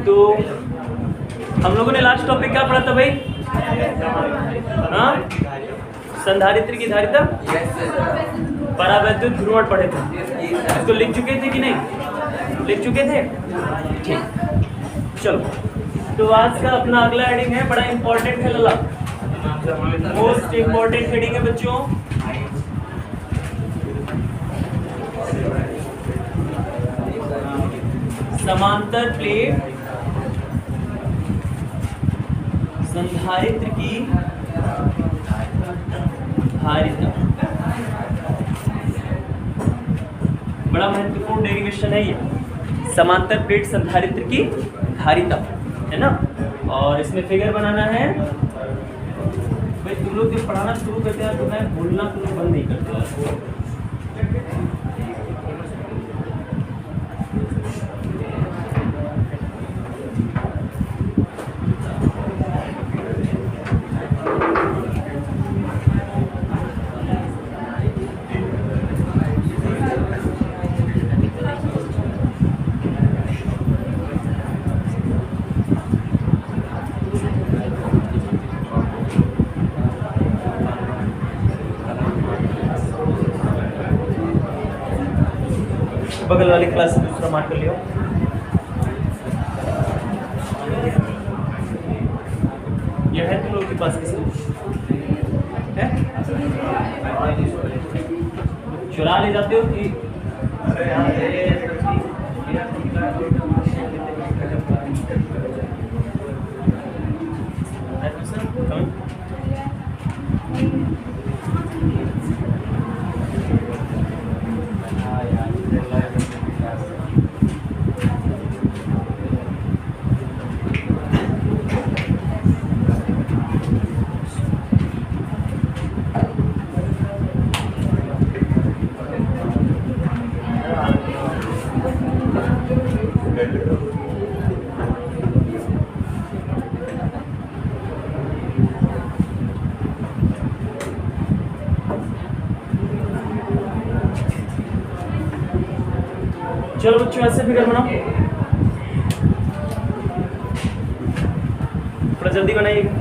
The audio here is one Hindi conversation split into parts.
तो हम लोगों ने लास्ट टॉपिक क्या पढ़ा था भाई? हाँ, संधारित्र की धारिता, परावैद्युत ध्रुवण पढ़े थे। इसको लिख चुके थे कि नहीं? लिख चुके थे? ठीक, चलो। तो आज का अपना अगला हेडिंग है, बड़ा इंपॉर्टेंट है लला, मोस्ट इंपॉर्टेंट हेडिंग है बच्चों, समांतर प्लेट संधारित्र की धारिता। बड़ा महत्वपूर्ण डेरिवेशन है ये, समांतर प्लेट संधारित्र की धारिता, है ना। और इसमें फिगर बनाना है भाई। तुम लोग जब पढ़ाना शुरू करते हैं तो मैं बोलना तुम बंद नहीं करते। बगल वाली क्लास से दूसरा मार्क कर लियो। यह है तुम लोग के पास किसी है? चुरा ले जाते हो कि चलो बच्चों ऐसे फिगर बनाओ, थोड़ा जल्दी बनाइएगा।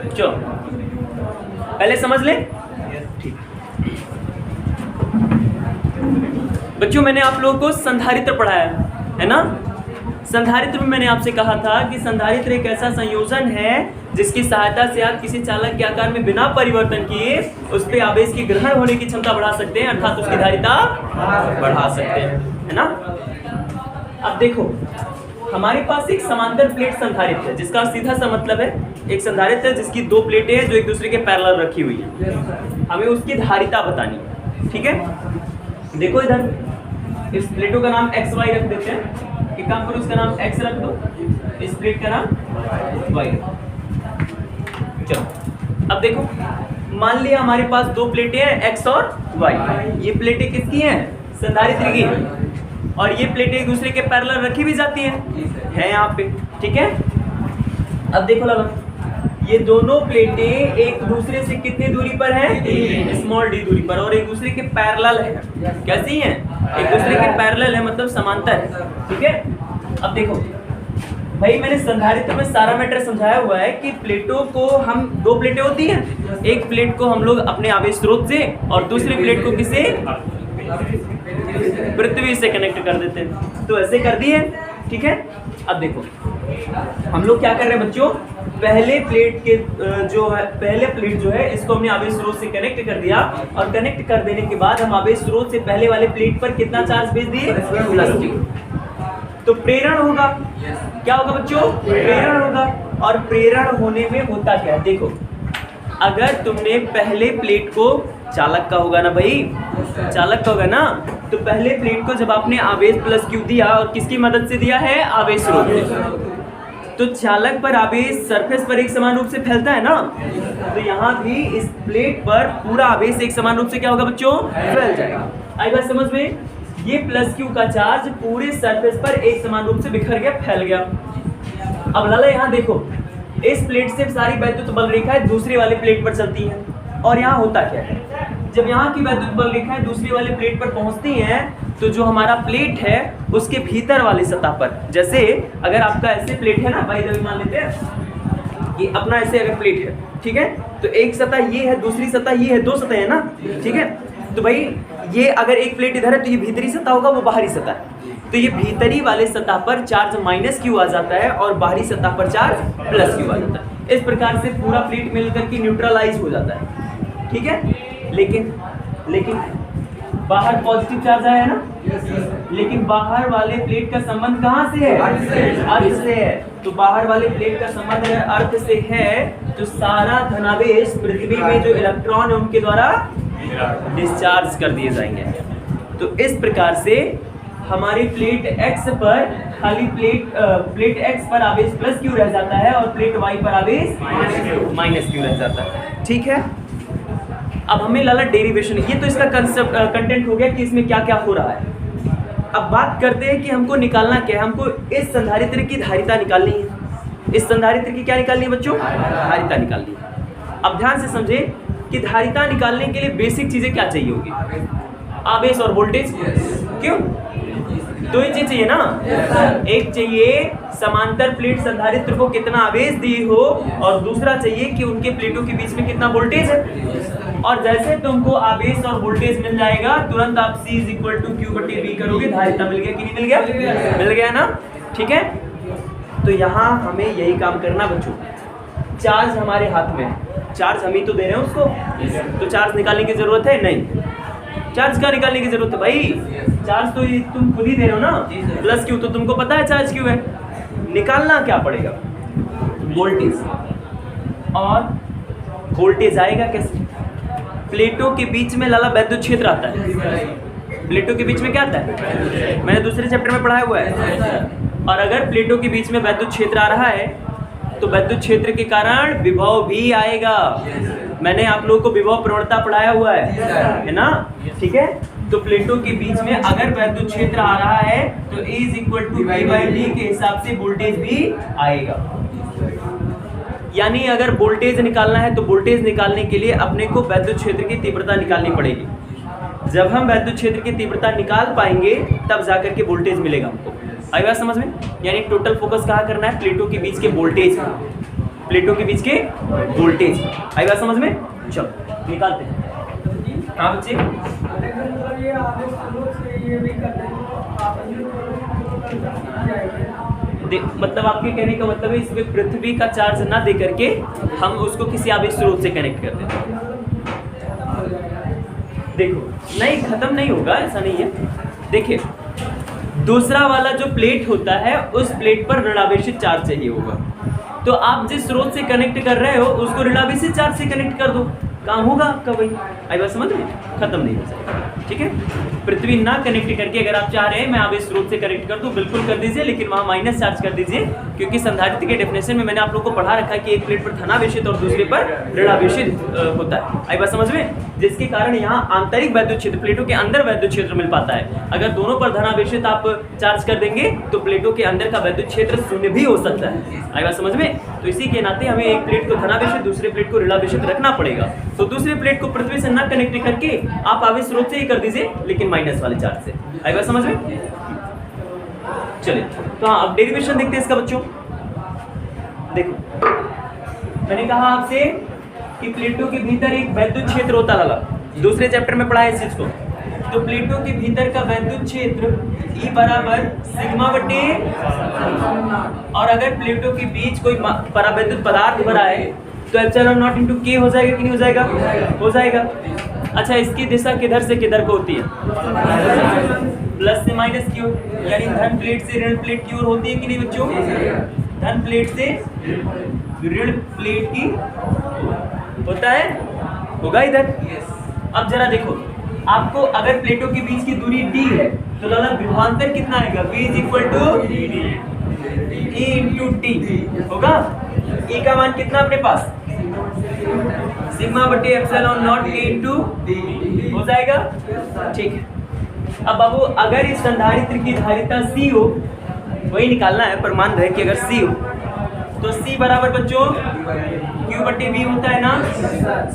चलो पहले समझ ले। ठीक बच्चों, मैंने आप लोगों को संधारित्र पढ़ाया है ना। संधारित्र में मैंने आपसे कहा था कि संधारित्र एक ऐसा संयोजन है जिसकी सहायता से आप किसी चालक के आकार में बिना परिवर्तन किए उस पे आवेश की ग्रहण होने की क्षमता बढ़ा सकते हैं, अर्थात उसकी धारिता बढ़ा सकते हैं, है ना। अब देखो, हमारे पास एक समांतर प्लेट संधारित्र है, जिसका सीधा सा मतलब है एक संधारित्र है जिसकी दो प्लेटें हैं जो एक दूसरे के पैरेलल रखी हुई है। हमें उसकी धारिता बतानी है, ठीक है। देखो इधर, इस प्लेटों का नाम एक्स वाई रख देते हैं। एक काम करो, इसका नाम एक्स रख दो, इस प्लेट का नाम वाई। चलो अब देखो, मान लिया हमारे पास दो प्लेटें हैं एक्स और वाई। ये प्लेटें किसकी हैं? संधारित्र की। और ये प्लेटें एक दूसरे के पैरेलल रखी भी जाती हैं, है यहाँ पे, ठीक है। अब देखो लगा, ये दोनों प्लेटें एक दूसरे से कितनी दूरी पर हैं? स्मॉल डी दूरी पर, और एक दूसरे के पैरेलल है। कैसी हैं? एक दूसरे के पैरेलल है, मतलब समांतर है, ठीक है। अब देखो भाई, मैंने संधारित्र में सारा मैटर समझाया हुआ है कि प्लेटों को हम, दो प्लेटें होती हैं, एक प्लेट को हम लोग अपने आवेश स्रोत से और दूसरी प्लेट को किसे? पृथ्वी से कनेक्ट कर देते हैं। तो ऐसे कर दिए, ठीक है। अब देखो हम लोग क्या कर रहे हैं बच्चों, पहले प्लेट के पहले प्लेट जो है इसको हमने आवेश स्रोत से कनेक्ट कर दिया, और कनेक्ट कर देने के बाद हम आवेश स्रोत से पहले वाले प्लेट पर कितना चार्ज भेज दिए? +Q। तो प्रेरण होगा, क्या होगा बच्चों? प्रेरण होगा। और प्रेरण होने में होता क्या है? देखो, अगर तुमने पहले प्लेट को, चालक का होगा ना भाई, चालक का होगा ना, तो पहले प्लेट को जब आपने आवेश +Q दिया, और किसकी मदद से दिया है? आवेश स्रोत से, तो चालक पर आवेश सरफेस पर एक समान रूप से फैलता है ना। तो यहाँ भी इस प्लेट पर पूरा आवेश एक समान रूप से क्या होगा बच्चों? फैल जाएगा। आई बात समझ में? ये +Q का चार्ज पूरे सरफेस पर एक समान रूप से बिखर गया, फैल गया। अब लाला यहाँ देखो, इस प्लेट से सारी वैद्युत बल रेखा दूसरी वाली प्लेट पर चलती है, और यहाँ होता क्या है? जब यहाँ की वैद्युत बल रेखाएं दूसरी वाले प्लेट पर पहुंचती हैं तो जो हमारा प्लेट है उसके भीतर वाली सतह पर, जैसे अगर आपका ऐसे प्लेट है ना भाई, मान लेते हैं कि अपना ऐसे अगर प्लेट है, ठीक है, तो एक सतह ये है, दूसरी सतह ये है, दो सतह है ना, ठीक है। तो भाई ये अगर एक प्लेट इधर है तो ये भीतरी सतह होगा, वो बाहरी सतह है। तो ये भीतरी वाले सतह पर चार्ज -q आ जाता है और बाहरी सतह पर चार्ज +q आ जाता है। इस प्रकार से पूरा प्लेट मिलकर के न्यूट्रलाइज हो जाता है, ठीक है। लेकिन बाहर पॉजिटिव चार्ज आया है ना, लेकिन बाहर वाले प्लेट का संबंध कहाँ से है? अर्थ से है। तो बाहर वाले प्लेट का संबंध अगर अर्थ से है तो सारा धनावेश पृथ्वी में जो इलेक्ट्रॉन है उनके द्वारा डिस्चार्ज कर दिए जाएंगे। तो इस प्रकार से हमारी प्लेट x पर खाली प्लेट x पर आवेश +q रह जाता है और प्लेट y पर आवेश -q रह जाता है, ठीक है। अब हमें लाला डेरिवेशन, ये तो इसका कंसेप्ट कंटेंट हो गया कि इसमें क्या क्या हो रहा है। अब बात करते हैं कि हमको निकालना क्या है। हमको इस संधारित्र की धारिता निकालनी है। इस संधारित्र की क्या निकालनी है बच्चों? धारिता निकालनी है। अब ध्यान से समझे कि धारिता निकालने के लिए बेसिक चीजें क्या चाहिए होगी? आवेश और वोल्टेज। क्यों? दो ही चीज चाहिए ना। एक चाहिए समांतर प्लेट संधारित्र को कितना आवेश दिए हो, और दूसरा चाहिए कि उनके प्लेटों के बीच में कितना वोल्टेज है। और जैसे तुमको आवेश और वोल्टेज मिल जाएगा तुरंत आप C = Q/V करोगे, धारिता मिल गया कि नहीं मिल गया? मिल गया ना, ठीक है। तो यहाँ हमें यही काम करना बच्चों। चार्ज हमारे हाथ में है, चार्ज हम ही तो दे रहे हैं उसको, तो चार्ज निकालने की जरूरत है नहीं। चार्ज का निकालने की जरूरत है भाई, चार्ज तो तुम खुद ही दे रहे हो ना, +q, तो तुमको पता है चार्ज क्यों है। निकालना क्या पड़ेगा? वोल्टेज। और वोल्टेज आएगा कैसे? प्लेटों के बीच में लाला वैद्युत क्षेत्र आता है। प्लेटों के बीच में क्या आता है? मैंने दूसरे चैप्टर में पढ़ाया हुआ है। और अगर प्लेटों के बीच में वैद्युत क्षेत्र आ रहा है तो वैद्युत क्षेत्र के कारण विभव भी आएगा। मैंने आप लोगों को विभव प्रवणता पढ़ाया हुआ है ना, ठीक है। तो प्लेटों के बीच में अगर वैद्युत क्षेत्र आ रहा है तो E = V/D के हिसाब से वोल्टेज भी आएगा। यानी अगर वोल्टेज निकालना है तो वोल्टेज निकालने के लिए अपने को वैद्युत क्षेत्र की तीव्रता निकालनी पड़ेगी। जब हम वैद्युत क्षेत्र की तीव्रता निकाल पाएंगे तब जाकर के वोल्टेज मिलेगा हमको। आई बात समझ में? यानी टोटल फोकस कहाँ करना है? प्लेटों के बीच के वोल्टेज, प्लेटों के बीच के वोल्टेज। आई बात समझ में? चलो निकालते हैं। हाँ बच्चे, मतलब आपके कहने का मतलब है इसमें पृथ्वी का चार्ज ना दे करके हम उसको किसी आवेश स्रोत से कनेक्ट कर देते हैं। देखो नहीं, खत्म नहीं होगा, ऐसा नहीं है। देखिए दूसरा वाला जो प्लेट होता है उस प्लेट पर ऋणावेशित चार्ज चाहिए होगा, तो आप जिस स्रोत से कनेक्ट कर रहे हो उसको ऋणावेशित चार्ज से कनेक्ट कर दो, काम होगा आपका भाई। आई बात समझ में? खत्म नहीं हो सकता, ठीक है। पृथ्वी ना कनेक्ट करके अगर आप चाह रहे हैं मैं आवेश स्रोत से कनेक्ट कर दूं, बिल्कुल कर दीजिए, लेकिन वहाँ माइनस चार्ज कर दीजिए, क्योंकि संधारित्र के डेफिनेशन में मैंने आप लोगों को पढ़ा रखा है कि एक प्लेट पर धनावेशित और दूसरे पर ऋणावेशित होता है। आई बात समझ में? जिसके कारण यहाँ आंतरिक वैद्युत क्षेत्र, प्लेटों के अंदर वैद्युत क्षेत्र मिल पाता है। अगर दोनों पर धनावेशित आप चार्ज कर देंगे तो प्लेटों के अंदर का वैद्युत क्षेत्र शून्य भी हो सकता है। आई बात समझ में? तो इसी के नाते हमें एक प्लेट को धनावेशित, दूसरे प्लेट को ऋणावेशित रखना पड़ेगा। तो दूसरे प्लेट को पृथ्वी से ना कनेक्ट करके आप आवेश स्रोत से ही कर दीजिए, लेकिन माइनस वाले चार्ज से। आई बात समझ में? चलिए तो हाँ, अब डेरिवेशन देखते हैं इसका बच्चों। देखो मैंने कहा आपसे कि प्लेटों के भीतर एक वैद्युत क्षेत्र होता है, दूसरे चैप्टर में पढ़ा है इस चीज को। तो प्लेटों के भीतर का वैद्युत क्षेत्र E = सिग्मा/, और अगर प्लेटों के बीच कोई परावैद्युत पदार्थ भरा है तो ε0 × K हो जाएगा कि नहीं हो जाएगा? हो जाएगा। अच्छा, इसकी दिशा किधर से किधर को होती है? प्लस से माइनस की ओर, यानी धन प्लेट से ऋण प्लेट की ओर होती है कि नहीं बच्चों? धन प्लेट से ऋण प्लेट की होता है, होगा इधर। अब जरा देखो, आपको अगर प्लेटों के बीच की दूरी d है तो लाला विभवांतर कितना आएगा? V = E × T होगा। E का मान कितना अपने पास? सिग्मा/ε0 K × D हो जाएगा, ठीक है। अब बाबू अगर इस संधारित्र की धारिता C हो, वही निकालना है, पर मान रहे कि अगर C हो तो C बराबर बच्चों Q बटे V होता है ना,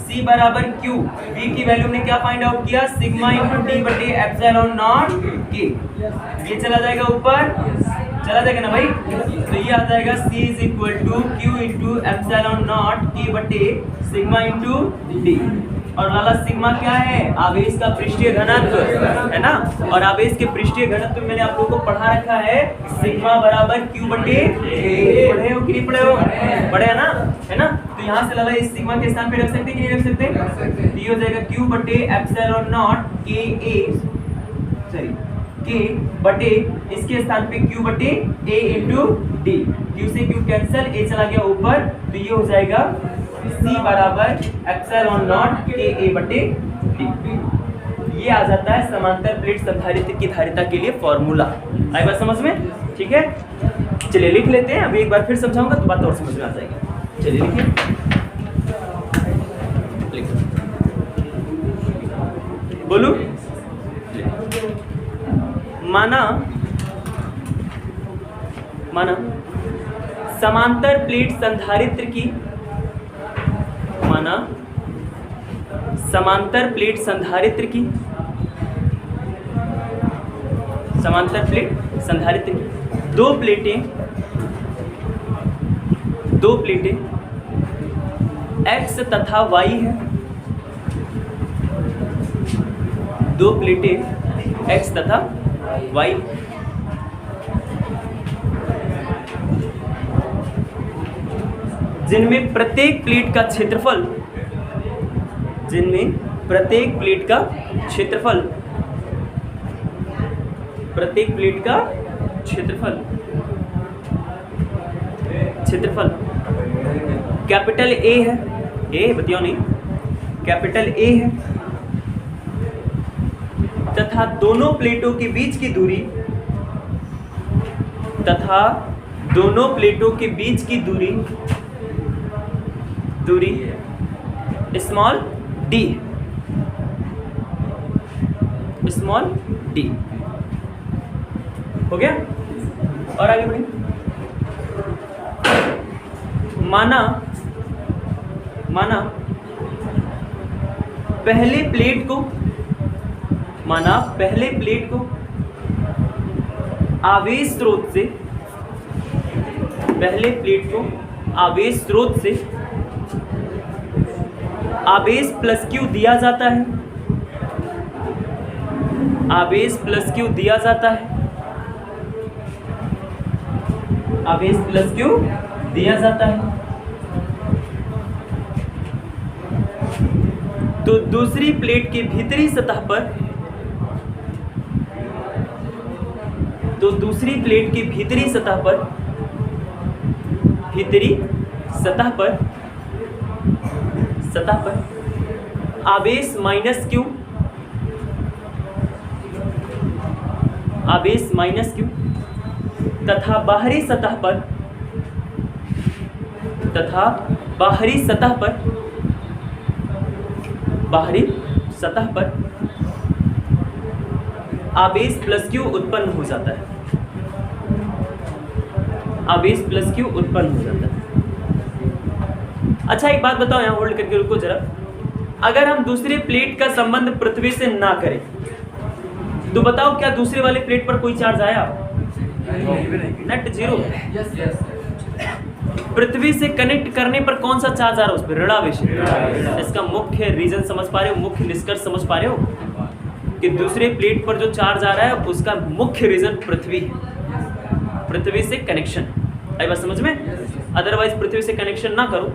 C बराबर Q, V की वैल्यू ने क्या फाइंड आउट किया, सिग्मा इंटू डी बटे एप्सिलॉन नॉट के। ये चला जाएगा ऊपर, चला जाएगा ना भाई, तो ये आ जाएगा C is equal to Q into epsilon nought के बटे सिग्मा इंटू डी। और वाला सिग्मा क्या है, आवेश का पृष्ठीय घनत्व है ना, और आवेश के पृष्ठीय घनत्व मैंने आप लोगों को पढ़ा रखा है, सिग्मा बराबर Q बटे A। पढ़े हो कि नहीं पढ़े हो, पढ़े है ना। तो यहाँ से लाला इस सिग्मा के स्थान पे रख सकते कि नहीं रख सकते, तो ये हो जाएगा Q बटे एप्सिलॉन नॉट के A, सॉरी K बटे इसके स्थान पे Q बटे A इंटू डी। Q से Q कैंसिल, A चला गया ऊपर, तो ये हो जाएगा C बराबर एप्सिलॉन नॉट के A बटे डी। ये आ जाता है समांतर प्लेट संधारित्र की धारिता के लिए फॉर्मूला। आई बात समझ में, ठीक है। चलिए लिख लेते हैं, अभी एक बार फिर समझाऊंगा तो बात और समझ में आ जाएगी। चलिए लिखिए, बोलू। माना समांतर प्लेट संधारित्र की, माना समांतर प्लेट संधारित्र की, समांतर प्लेट संधारित्र की दो प्लेटें X तथा Y है, दो प्लेटें X तथा Y, जिनमें प्रत्येक प्लेट का क्षेत्रफल, जिनमें प्रत्येक प्लेट का क्षेत्रफल, प्रत्येक प्लेट का क्षेत्रफल कैपिटल A है, ए बताओ नहीं, कैपिटल A है, तथा दोनों प्लेटों के बीच की दूरी, तथा दोनों प्लेटों के बीच की दूरी स्मॉल d, स्मॉल d हो गया। और आगे बढ़े, माना पहले प्लेट को, माना पहले प्लेट को आवेश स्रोत से, पहले प्लेट को आवेश स्रोत से आवेश प्लस Q दिया जाता है, आवेश प्लस Q दिया जाता है, आवेश प्लस Q दिया जाता है। तो दूसरी प्लेट के भीतरी सतह पर, तो दूसरी प्लेट की भीतरी सतह पर, भीतरी सतह पर आवेश माइनस Q, आवेश माइनस Q तथा बाहरी सतह पर, तथा बाहरी सतह पर, बाहरी सतह पर आवेश प्लस Q उत्पन्न हो जाता है, आवेश प्लस Q उत्पन्न हो जाता है। अच्छा एक बात बताओ, यहाँ होल्ड करके रुको जरा, अगर हम दूसरे प्लेट का संबंध पृथ्वी से ना करें तो बताओ क्या दूसरे वाले प्लेट पर कोई चार्ज आया? Net zero. पृथ्वी से कनेक्ट करने पर कौन सा चार्ज आ रहा है उस पर? ऋणावेश। इसका मुख्य रीजन समझ पा रहे हो, मुख्य निष्कर्ष समझ पा रहे हो कि दूसरे प्लेट पर जो चार्ज आ रहा है उसका मुख्य रीजन पृथ्वी है, पृथ्वी से कनेक्शन। आई बात समझ में? अदरवाइज पृथ्वी से कनेक्शन ना करो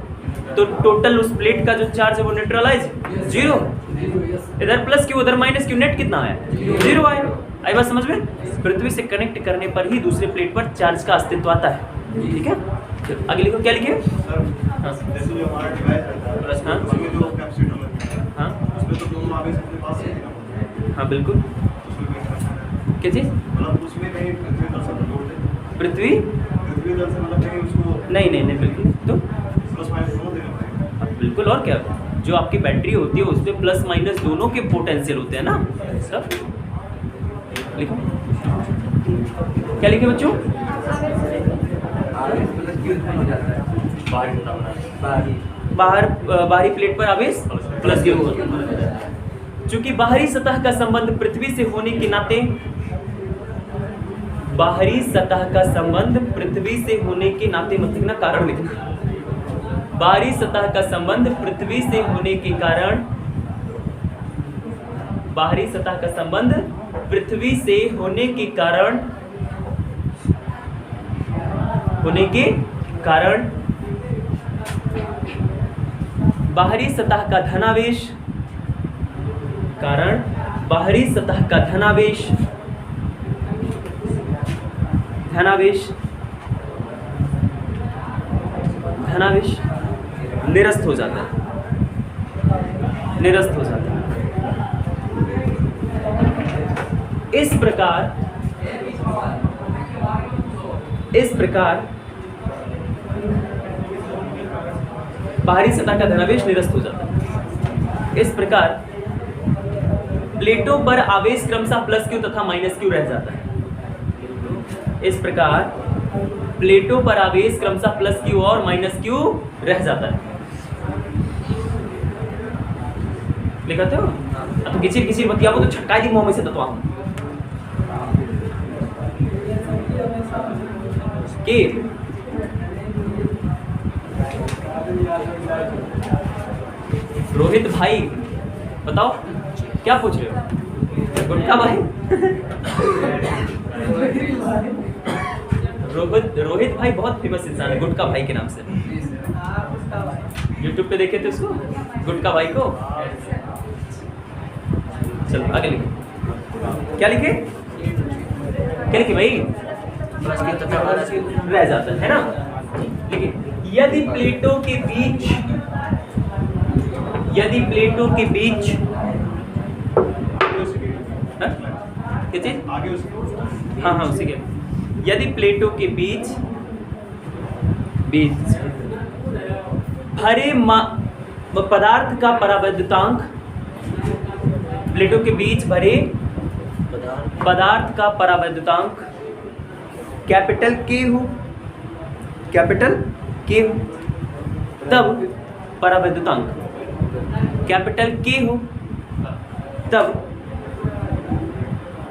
तो टोटल उस प्लेट का जो चार्ज है वो न्यूट्रलाइज जीरो, इधर प्लस क्यू उधर माइनस क्यू, नेट कितना आया? जीरो आया। आई बात समझ में? पृथ्वी से कनेक्ट करने पर ही दूसरे प्लेट पर चार्ज का अस्तित्व आता है। ठीक है, आगे लिखो, क्या लिखे? हाँ बिल्कुल। क्या चीज? पृथ्वी नहीं बिल्कुल, तो बिल्कुल। और क्या, जो आपकी बैटरी होती है उसमें प्लस माइनस दोनों के पोटेंशियल होते हैं ना सब। लिखो, क्या लिखे बच्चों? बाहरी प्लेट पर आवेश प्लस क्यू होता है। चूंकि बाहरी सतह का संबंध पृथ्वी से होने के नाते, बाहरी सतह का संबंध पृथ्वी से होने के नाते, मत लिखना, कारण लिखना। बाहरी सतह का संबंध पृथ्वी से होने के कारण, बाहरी सतह का संबंध पृथ्वी से होने के कारण, होने के कारण बाहरी सतह का धनावेश, कारण बाहरी सतह का धनावेश, धनावेश धनावेश निरस्त हो जाता है, निरस्त हो जाता है। इस प्रकार बाहरी सतह का धनावेश निरस्त हो जाता है। इस प्रकार प्लेटों पर आवेश क्रमशः प्लस क्यू तथा माइनस क्यू रह जाता है। इस प्रकार प्लेटों पर आवेश क्रमशः प्लस क्यू और माइनस क्यू रह जाता है। लिखते हो तो किसी किसी बतिया तो छटका दी मुंह में से तत्वा के रोहित भाई बताओ क्या पूछ रहे हो? गुटखा भाई रोहित भाई बहुत फेमस इंसान है गुटखा भाई के नाम से। यूट्यूब पे देखे थे उसको, गुटखा भाई को। चलो आगे लिखे। क्या लिखे? क्या लिखे भाई? रह जाता है ना। लेकिन यदि प्लेटों के बीच, यदि प्लेटों के बीच क्या चीज? हाँ हाँ उसी के, यदि प्लेटों के बीच भरे पदार्थ का परावैद्युतांक, प्लेटों के बीच भरे पदार्थ का परावैद्युतांक कैपिटल के हो, कैपिटल के हो, तब परावैद्युतांक कैपिटल के हो, तब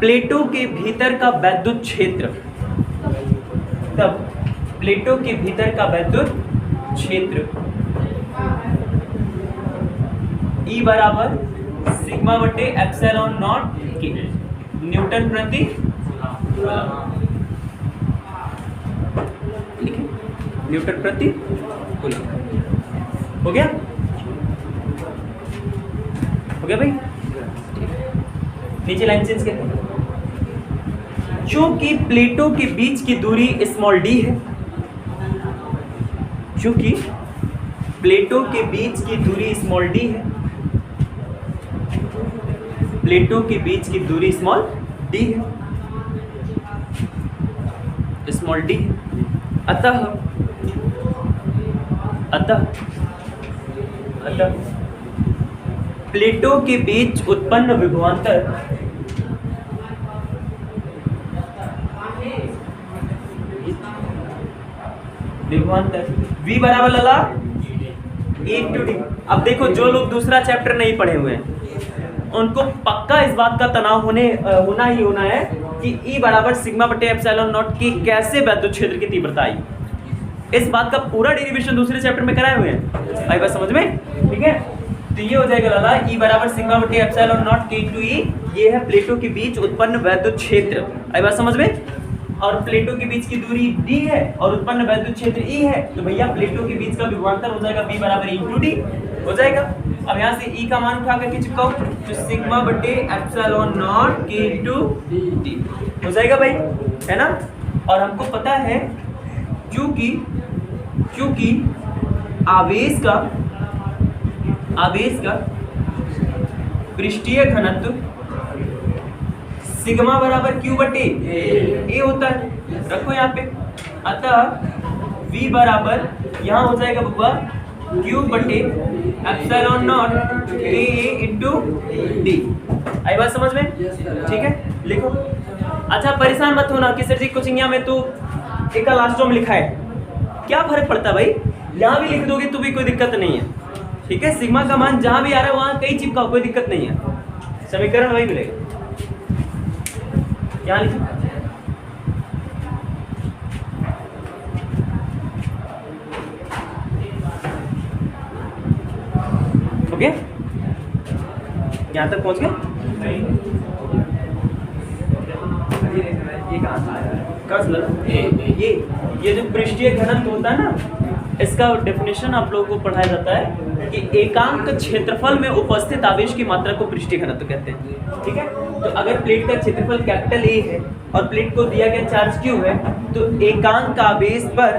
प्लेटों के भीतर का वैद्युत क्षेत्र, तब प्लेटों के भीतर का वैद्युत क्षेत्र E बराबर सिग्मा बटे एप्सिलॉन नॉट के न्यूटन प्रति न्यूटन प्रति कूलम। हो गया? हो गया भाई? नीचे लाइन चेंज करते हैं। चूंकि प्लेटों के बीच की दूरी स्मॉल डी है, चूंकि प्लेटों के बीच की दूरी स्मॉल डी है, प्लेटों के बीच की दूरी स्मॉल डी है, स्मॉल डी है, अतः प्लेटों के बीच उत्पन्न विभवांतर V बराबर लला E/D। अब देखो जो लोग दूसरा चैप्टर नहीं पढ़े हुए हैं उनको पक्का इस बात का तनाव होना ही होना है कि E बराबर सिग्मा बटे एप्सिलॉन नॉट की कैसे वैद्युत क्षेत्र की तीव्रता आई। इस बात का पूरा डेरिवेशन दूसरे चैप्टर में कराए हुए हैं, आई बात समझ में? ठीक है, तो ये हो जाएगा लाला E बराबर सिग्मा बटे एप्सिलॉन नॉट के इनटू E, ये है प्लेटों के बीच उत्पन्न वैद्युत क्षेत्र, आई बात समझ में? और प्लेटों के बीच की दूरी D है और उत्पन्न वैद्युत क्षेत्र E है, तो भैया प्लेटों के बीच का विभवांतर हो जाएगा V बराबर E/D हो जाएगा। अब यहाँ से E का मान उठा करके चिपकाओ तो सिग्मा बटे एप्सिलॉन नॉट के इनटू D हो जाएगा भाई, है ना? और हमको पता है क्योंकि आवेश का पृष्ठीय घनत्व सिग्मा बराबर Q बटे A होता है, रखो यहाँ पे। अतः V बराबर यहाँ हो जाएगा बब्बा Q बटे epsilon not A into D। आई बात समझ में? ठीक है, लिखो। अच्छा परेशान मत होना कि सर जी कोचिंगिया में तो एक लास्टों में लिखा है, क्या फर्क पड़ता है भाई? यहाँ भी लिख दोगे तो भी कोई दिक्कत नहीं है, ठीक है। सिग्मा का मान जहाँ भी आ रहा है वहाँ कहीं चिपकाओ, कोई दिक्कत नहीं है, समीकरण वही मिलेगा। यहाँ लिखो ओके, यहाँ तक पहुँच गए। ये जो पृष्ठीय घनत्व होता है ना, इसका डेफिनेशन आप लोगों को पढ़ाया जाता है कि एकांक क्षेत्रफल में उपस्थित आवेश की मात्रा को पृष्ठीय घनत्व कहते हैं, ठीक है। तो अगर प्लेट का क्षेत्रफल कैपिटल ए है और प्लेट को दिया गया चार्ज क्यू है, तो एकांक आवेश पर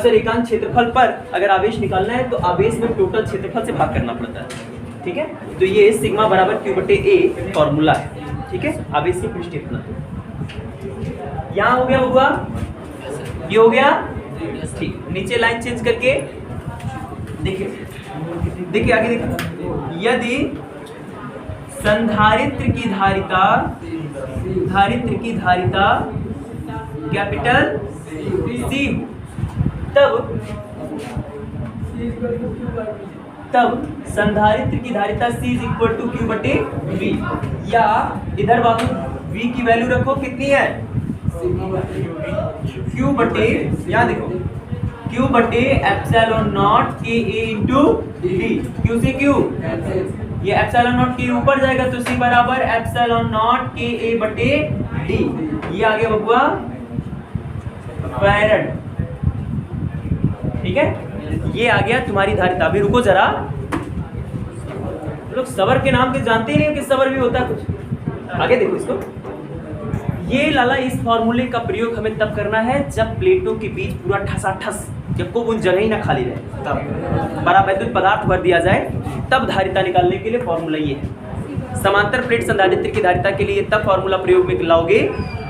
एकांक क्षेत्रफल पर अगर आवेश निकालना है तो आवेश में टोटल क्षेत्रफल से भाग करना पड़ता है, ठीक है। तो ये सिग्मा बराबर क्यू बटे ए फॉर्मूला है, ठीक है, आवेश की पृष्ठीय घनत्व। यहाँ हो गया होगा, ये हो गया, ठीक। नीचे लाइन चेंज करके देखिए, देखिए आगे देखिए, यदि संधारित्र की धारिता कैपिटल सी, तब संधारित्र की धारिता C is equal to Q बटे वी, या इधर बाबू V की वैल्यू रखो, कितनी है क्यू बटे, यहाँ देखो क्यू बटे एप्सिलॉन नॉट के ए इंटू डी, क्यू से क्यू, ये एप्सिलॉन नॉट के ऊपर जाएगा तो C बराबर एप्सिलॉन नॉट के ए बटे डी, ये आगे बबुआ फैराड, ठीक है। ये आ गया तुम्हारी धारिता। अभी रुको जरा, लोग सबर के नाम के जानते ही नहीं कि सबर भी होता है कुछ, आगे देखो इसको। ये लाला इस फॉर्मूले का प्रयोग हमें तब करना है जब प्लेटों के बीच पूरा ठसाठस, जब को उन जगह ही ना खाली रहे, तब बड़ा वैद्युत पदार्थ भर दिया जाए, तब धारिता निकालने के लिए फॉर्मूला ये है। समांतर प्लेट संधारित्र की धारिता के लिए तब फॉर्मूला प्रयोग में लाओगे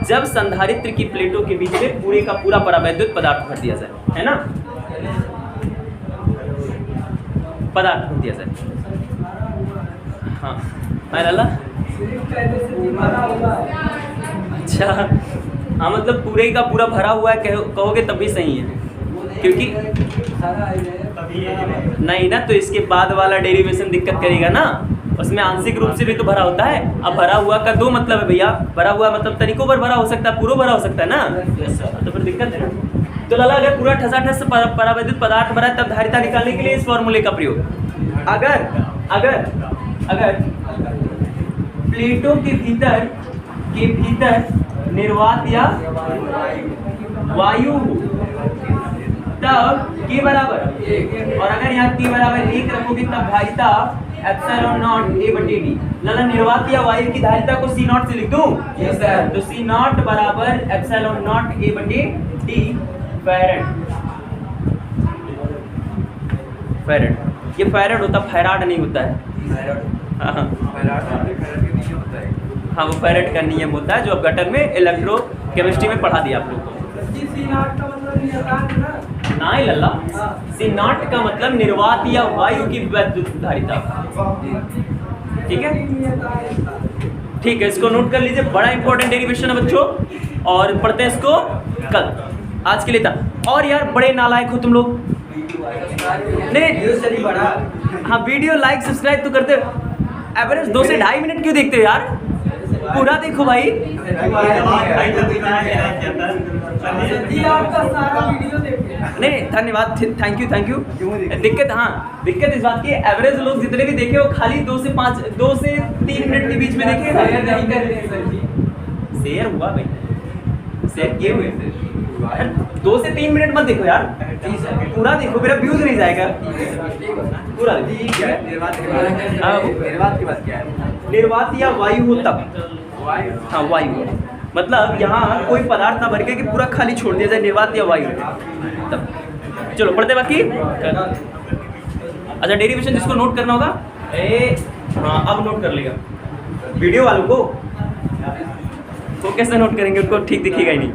जब संधारित्र की प्लेटों के बीच में पूरे का पूरा परावैद्युत पदार्थ भर दिया जाए, है ना, पदार्थ भर दिया जाए। हाँ लाला, अच्छा हाँ, मतलब पूरे का पूरा भरा हुआ है कहोगे तब भी सही है, क्योंकि नहीं ना तो इसके बाद वाला डेरिवेशन दिक्कत करेगा ना, उसमें आंशिक रूप से भी तो भरा होता है। अब भरा हुआ का दो मतलब है भैया, भरा हुआ मतलब तरीकों पर भरा हो सकता है, पूरा भरा हो सकता है ना, तो फिर दिक्कत है ना। तो लाला अगर पूरा ठसाठस परावैद्युत पदार्थ भरा है तब धारिता निकालने के लिए इस फॉर्मूले का प्रयोग। अगर अगर अगर प्लेटों के भीतर निर्वात या वायु तब के बराबर, और अगर यहाँ के बराबर 1 रखोगे तब धारिता एप्सिलॉन नॉट ए बटे डी। लाला निर्वात या वायु की धारिता को सी नॉट से लिख दूं, तो सी नॉट बराबर एप्सिलॉन नॉट ए बटे डी फैराड। फैराड, ये फैराड होता, फैराड नहीं होता है। हाँ वो फैराड का नियम होता है जो अब गटर में इलेक्ट्रो केमिस्ट्री में पढ़ा दिया आप लोग को। नहीं लल्ला, सी नॉट का मतलब निर्वात या वायु की वैद्युत धारिता, ठीक है, ठीक है, इसको नोट कर लीजिए, बड़ा इंपॉर्टेंट डेरिवेशन है बच्चों, और पढ़ते हैं इसको कल। आज के लिए था। और यार बड़े नालायक हो तुम लोग, नहीं हाँ वीडियो लाइक सब्सक्राइब तो करते हो, एवरेज 2 से 2.5 मिनट क्यों देखते हो यार, पूरा देखो भाई। नहीं धन्यवाद, थैंक यू। दिक्कत, हाँ दिक्कत इस बात की, एवरेज लोग जितने भी देखे वो खाली 2 से 3 मिनट के बीच में देखे। शेयर हुआ भाई, शेयर किए हुए 2 से 3 मिनट मत देखो यार, पूरा देखो, मेरा व्यूज नहीं जाएगा पूरा। निर्वात की बात क्या है, निर्वात या वायु हो तब, हाँ वायु, मतलब यहाँ कोई पदार्थ ना भर के कि पूरा खाली छोड़ दिया जाए, निर्वात या वायु तब। चलो पढ़ते बाकी। अच्छा डेरिवेशन जिसको नोट करना होगा, हाँ अब नोट कर लेगा, वीडियो वालों को वो कैसे नोट करेंगे, उनको ठीक दिखेगा ही नहीं।